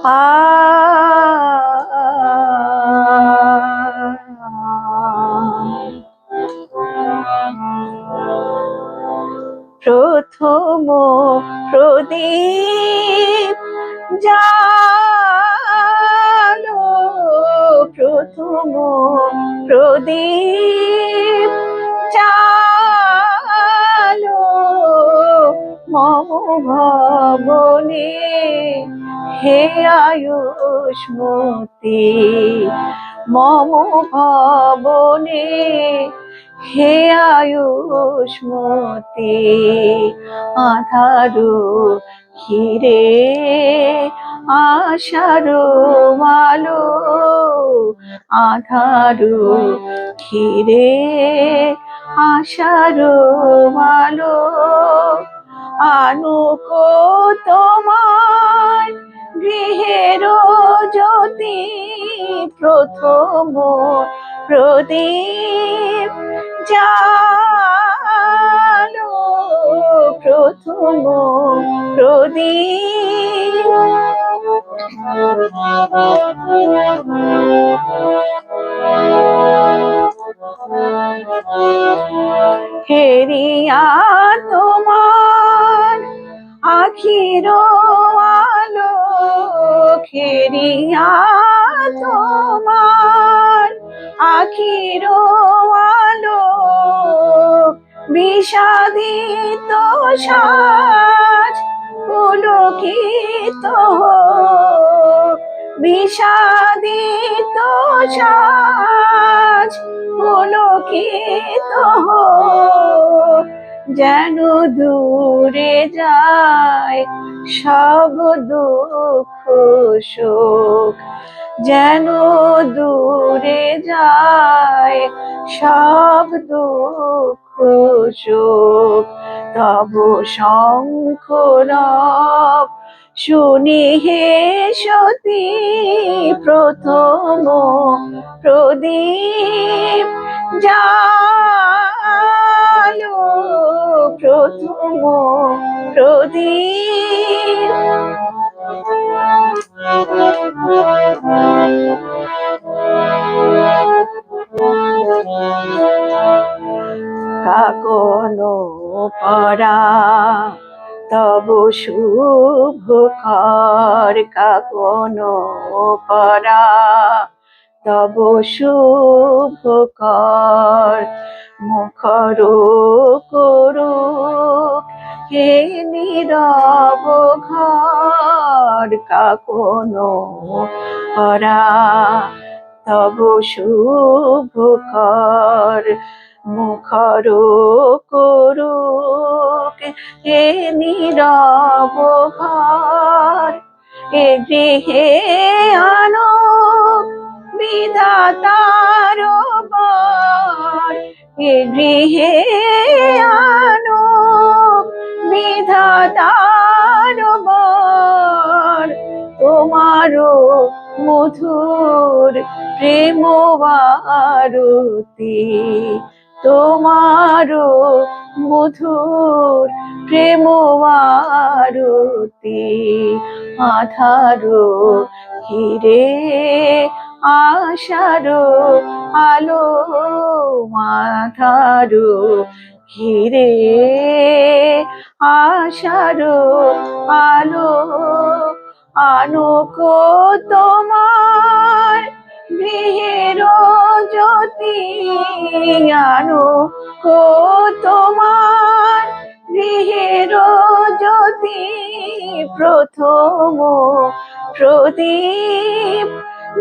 আ প্রথম প্রদীপ জালো, প্রথম প্রদীপ জালো মম ভবনে, হে আয়ুষ্মতি মম ভবনে, হে আয়ুষ্মতি। আধারু ঘিরে আশারো আলো, আধারু ঘিরে আশারো আলো, আনুক তোমার গৃহের জ্যোতি, প্রথম প্রদীপ জালো, প্রথম প্রদীপ। হেরিয়া তোমার আখির আলো, খেরিয়া তোমার আখির আলো, বিষাদিত সাজ পুলকিত হোক, বিষাদিত সাজ পুলকিত হোক, যেন দূরে যায় সব দুঃখ শোক, যেন দূরে যায় সব দুঃখ শোক। তব শঙ্খ রব শুনি হে সতী, প্রথম প্রদীপ জালো, প্রথম প্রদীপ। কাকনো পরা তব শুভ কর, কাকনো পরা তব শুভ কর, মুখর করুক হে নীরব ঘর, কাকনো পরা তব শুভ কর, মুখর করুক হে নীরব ঘর, এ গৃহে আনুক বিধাতার বর, এ গৃহে আনুক বিধাতার বর, তোমারও মধুর প্রেম আরতি, তোমারও মধুর প্রেম আরতি। আধারো ঘিরে আশারো আলো, আধারো ঘিরে আশারো আলো, আনুক তোমার গৃহের জ্যোতি, আনুক তোমার গৃহের জ্যোতি, প্রথম প্রদীপ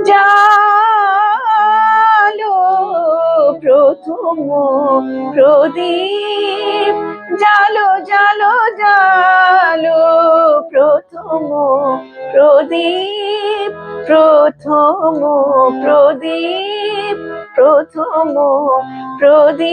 জালো, প্রথম প্রদীপ জালো, জালো জালো, প্রথম প্রদীপ, প্রথম প্রদীপ, প্রথম প্রদীপ।